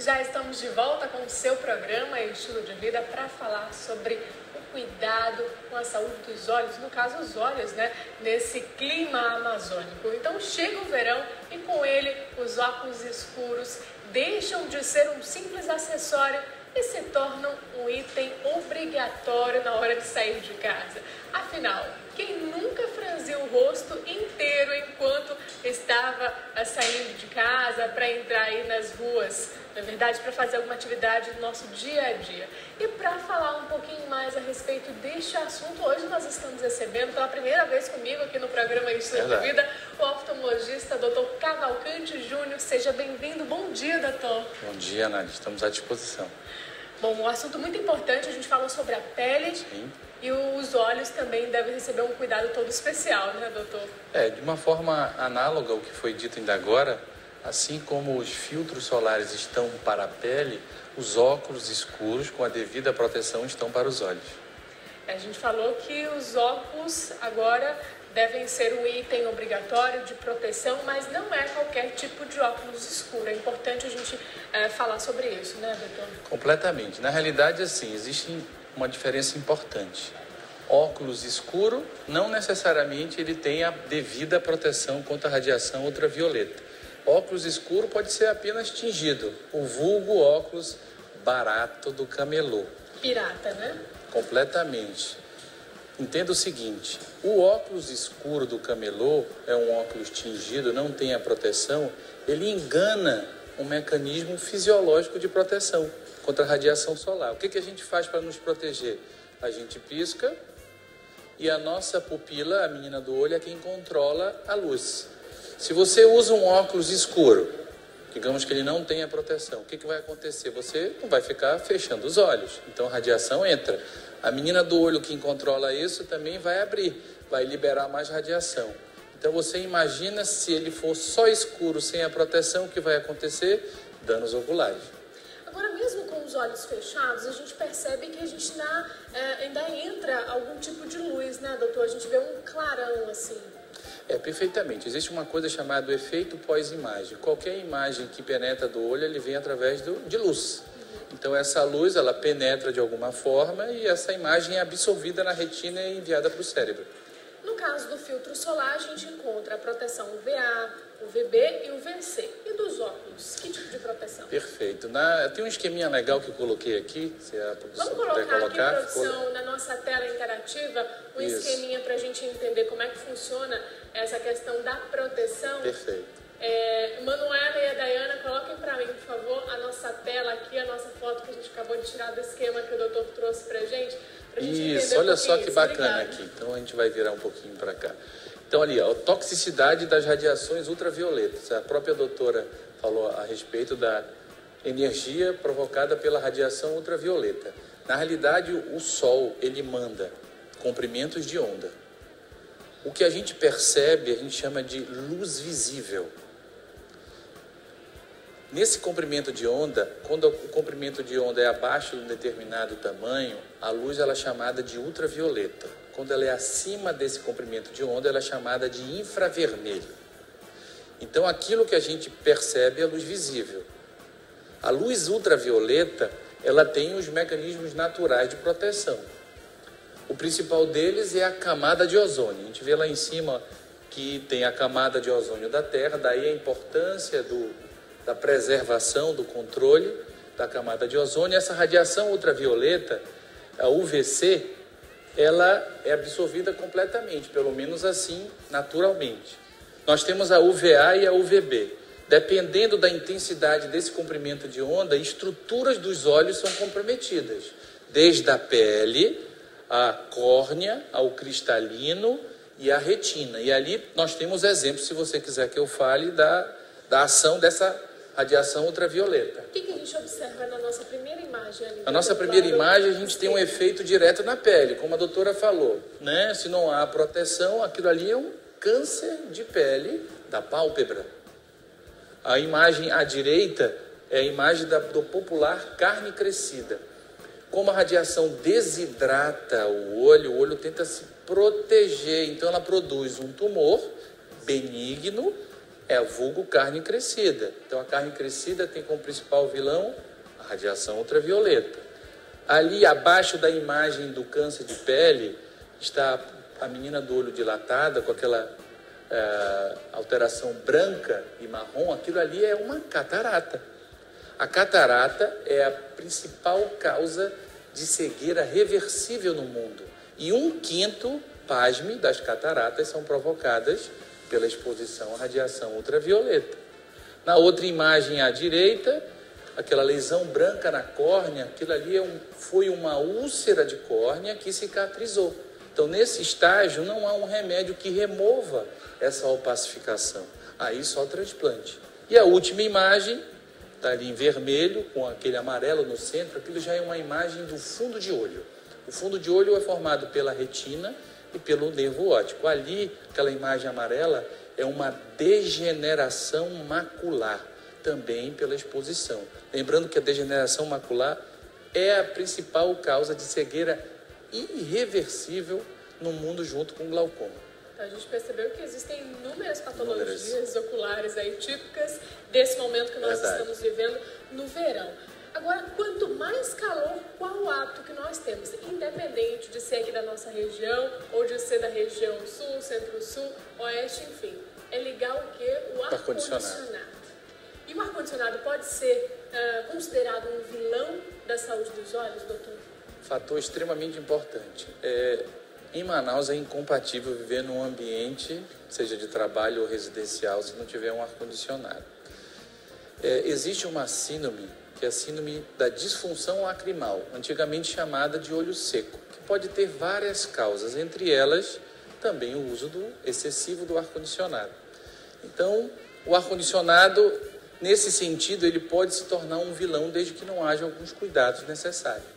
Já estamos de volta com o seu programa Estilo de Vida para falar sobre o cuidado com a saúde dos olhos, no caso os olhos, né? Nesse clima amazônico. Então chega o verão e com ele os óculos escuros deixam de ser um simples acessório e se tornam um item obrigatório na hora de sair de casa. Afinal, quem nunca franziu o rosto inteiro enquanto estava saindo de casa para entrar aí nas ruas, na verdade, para fazer alguma atividade do nosso dia a dia? E para falar um pouquinho mais a respeito deste assunto, hoje nós estamos recebendo pela primeira vez comigo aqui no programa Estilo de Vida, o oftalmologista Dr. Cavalcante Júnior. Seja bem-vindo. Bom dia, doutor. Bom dia, Nádia. Estamos à disposição. Bom, um assunto muito importante, a gente falou sobre a pele. Sim. E os olhos também devem receber um cuidado todo especial, né, doutor? De uma forma análoga ao que foi dito ainda agora, assim como os filtros solares estão para a pele, os óculos escuros com a devida proteção estão para os olhos. A gente falou que os óculos agora devem ser um item obrigatório de proteção, mas não é qualquer tipo de óculos escuro. É importante a gente falar sobre isso, né, doutor? Completamente. Na realidade, assim, existe uma diferença importante. Óculos escuro, não necessariamente ele tem a devida proteção contra a radiação ultravioleta. Óculos escuro pode ser apenas tingido, o vulgo óculos barato do camelô. Pirata, né? Completamente. Entenda o seguinte, o óculos escuro do camelô é um óculos tingido, não tem a proteção, ele engana um mecanismo fisiológico de proteção contra a radiação solar. O que a gente faz para nos proteger? A gente pisca e a nossa pupila, a menina do olho, é quem controla a luz. Se você usa um óculos escuro, digamos que ele não tenha proteção, o que vai acontecer? Você não vai ficar fechando os olhos, então a radiação entra. A menina do olho, quem controla isso, também vai abrir, vai liberar mais radiação. Então você imagina se ele for só escuro, sem a proteção, o que vai acontecer? Danos oculares. Agora, mesmo com os olhos fechados, a gente percebe que a gente ainda entra algum tipo de luz, né, doutor? A gente vê um clarão assim. Perfeitamente. Existe uma coisa chamada efeito pós-imagem. Qualquer imagem que penetra do olho, ele vem através de luz. Então essa luz, ela penetra de alguma forma e essa imagem é absorvida na retina e enviada para o cérebro. No caso do filtro solar, a gente encontra a proteção UVA, UVB e UVC. E dos óculos? Que tipo de proteção? Perfeito. Tem um esqueminha legal que eu coloquei aqui. Se a produção Vamos colocar colocar aqui, produção, na nossa tela interativa, um esqueminha para a gente entender como é que funciona essa questão da proteção. Perfeito. Manuela e a Dayana, coloquem para mim, por favor, a nossa tela aqui, a nossa foto que a gente acabou de tirar do esquema que o doutor trouxe para gente Isso, olha só que bacana aqui. Então a gente vai virar um pouquinho para cá. Então ali, a toxicidade das radiações ultravioletas. A própria doutora falou a respeito da energia provocada pela radiação ultravioleta. Na realidade, o Sol, ele manda comprimentos de onda. O que a gente percebe, a gente chama de luz visível. Nesse comprimento de onda, quando o comprimento de onda é abaixo de um determinado tamanho, a luz ela é chamada de ultravioleta. Quando ela é acima desse comprimento de onda, ela é chamada de infravermelho. Então, aquilo que a gente percebe é a luz visível. A luz ultravioleta, ela tem os mecanismos naturais de proteção. O principal deles é a camada de ozônio. A gente vê lá em cima que tem a camada de ozônio da Terra, daí a importância da preservação, do controle da camada de ozônio. Essa radiação ultravioleta, a UVC, ela é absorvida completamente, pelo menos assim, naturalmente. Nós temos a UVA e a UVB. Dependendo da intensidade desse comprimento de onda, estruturas dos olhos são comprometidas, desde a pele, a córnea, ao cristalino e a retina. E ali nós temos exemplos, se você quiser que eu fale, da ação dessa radiação ultravioleta. O que a gente observa na nossa primeira imagem ali? Na nossa primeira imagem, a gente tem um efeito direto na pele, como a doutora falou, né? Se não há proteção, aquilo ali é um câncer de pele da pálpebra. A imagem à direita é a imagem do popular carne crescida. Como a radiação desidrata o olho tenta se proteger, então ela produz um tumor benigno É o vulgo carne crescida. Então a carne crescida tem como principal vilão a radiação ultravioleta. Ali abaixo da imagem do câncer de pele está a menina do olho dilatada com aquela alteração branca e marrom. Aquilo ali é uma catarata. A catarata é a principal causa de cegueira reversível no mundo. E 1/5, pasme, das cataratas são provocadas pela exposição à radiação ultravioleta. Na outra imagem à direita, aquela lesão branca na córnea, aquilo ali foi uma úlcera de córnea que cicatrizou. Então, nesse estágio, não há um remédio que remova essa opacificação. Aí só transplante. E a última imagem, está ali em vermelho, com aquele amarelo no centro, aquilo já é uma imagem do fundo de olho. O fundo de olho é formado pela retina e pelo nervo óptico. Ali, aquela imagem amarela, é uma degeneração macular, também pela exposição. Lembrando que a degeneração macular é a principal causa de cegueira irreversível no mundo, junto com o glaucoma. Então, a gente percebeu que existem inúmeras patologias oculares aí típicas desse momento que nós estamos vivendo no verão. Agora, quanto mais calor, qual o hábito que nós temos? Independente de ser aqui da nossa região ou de ser da região sul, centro-sul, oeste, enfim. É ligar o quê? O ar-condicionado. E o ar-condicionado pode ser considerado um vilão da saúde dos olhos, doutor? Fator extremamente importante. Em Manaus é incompatível viver num ambiente, seja de trabalho ou residencial, se não tiver um ar-condicionado. Existe uma síndrome, que é a síndrome da disfunção lacrimal, antigamente chamada de olho seco, que pode ter várias causas, entre elas também o uso excessivo do ar-condicionado. Então, o ar-condicionado, nesse sentido, ele pode se tornar um vilão desde que não haja alguns cuidados necessários.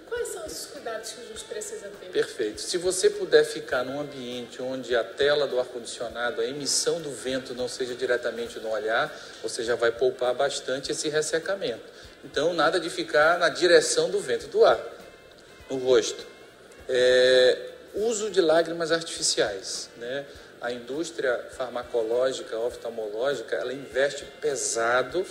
Quais são esses cuidados que a gente precisa ter? Perfeito. Se você puder ficar num ambiente onde a tela do ar-condicionado, a emissão do vento não seja diretamente no olhar, você já vai poupar bastante esse ressecamento. Então, nada de ficar na direção do vento do ar, no rosto. Uso de lágrimas artificiais, né? A indústria farmacológica, oftalmológica, ela investe pesado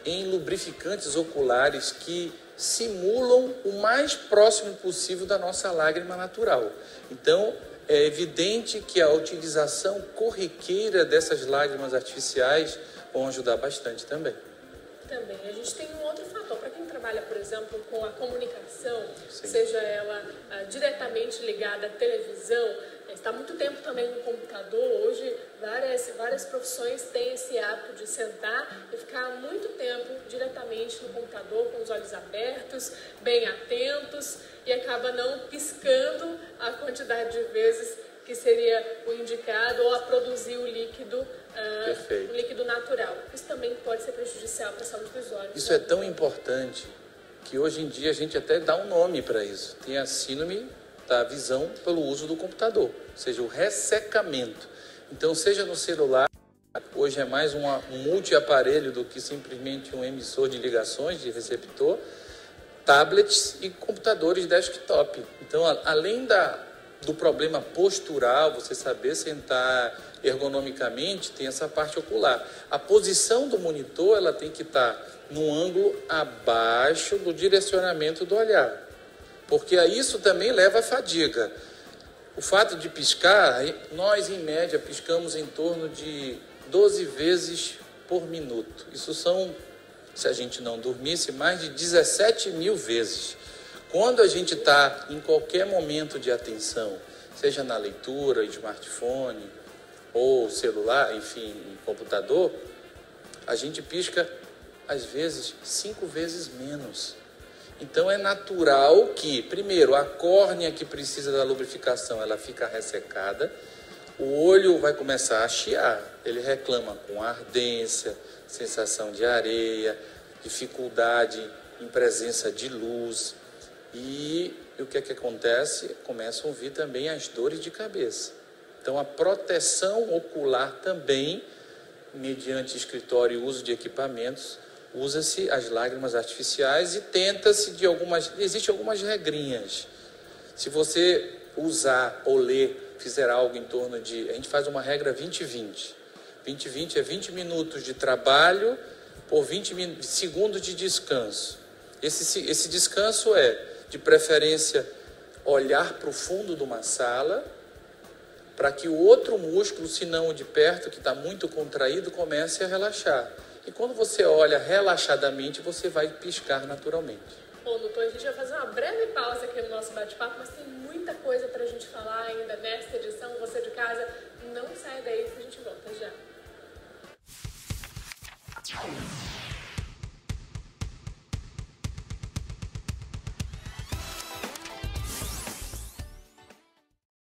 em lubrificantes oculares que simulam o mais próximo possível da nossa lágrima natural. Então, é evidente que a utilização corriqueira dessas lágrimas artificiais vão ajudar bastante também. Também. A gente tem um outro fator. Para quem trabalha, por exemplo, com a comunicação, Sim. seja ela diretamente ligada à televisão, está há muito tempo também no computador. Hoje, várias profissões têm esse hábito de sentar e ficar muito tempo diretamente no computador, com os olhos abertos, bem atentos, e acaba não piscando a quantidade de vezes que seria o indicado, ou a produzir o líquido natural. Isso também pode ser prejudicial para a saúde dos olhos. Isso é tão importante que hoje em dia a gente até dá um nome para isso. Tem a síndrome da visão pelo uso do computador, ou seja, o ressecamento. Então, seja no celular, hoje é mais um multiaparelho do que simplesmente um emissor de ligações, de receptor, tablets e computadores desktop. Então, além do problema postural, você saber sentar ergonomicamente, tem essa parte ocular. A posição do monitor, ela tem que estar num ângulo abaixo do direcionamento do olhar, porque isso também leva à fadiga. O fato de piscar, nós em média piscamos em torno de 12 vezes por minuto. Isso são, se a gente não dormisse, mais de 17.000 vezes. Quando a gente está em qualquer momento de atenção, seja na leitura, smartphone ou celular, enfim, computador, a gente pisca, às vezes, 5 vezes menos. Então, é natural que, primeiro, a córnea que precisa da lubrificação, ela fica ressecada, o olho vai começar a chiar, ele reclama com ardência, sensação de areia, dificuldade em presença de luz. E o que é que acontece? Começam a vir também as dores de cabeça. Então, a proteção ocular também, mediante escritório e uso de equipamentos, usa-se as lágrimas artificiais e tenta-se existem algumas regrinhas. Se você usar ou ler, fizer algo em torno de... A gente faz uma regra 20-20. 20-20 é 20 minutos de trabalho por 20 segundos de descanso. Esse descanso é, de preferência, olhar para o fundo de uma sala, para que o outro músculo, se não o de perto, que está muito contraído, comece a relaxar. E quando você olha relaxadamente, você vai piscar naturalmente. Bom, doutor, a gente vai fazer uma breve pausa aqui no nosso bate-papo, mas tem muita coisa para a gente falar ainda nesta edição. Você de casa, não sai daí que a gente volta já.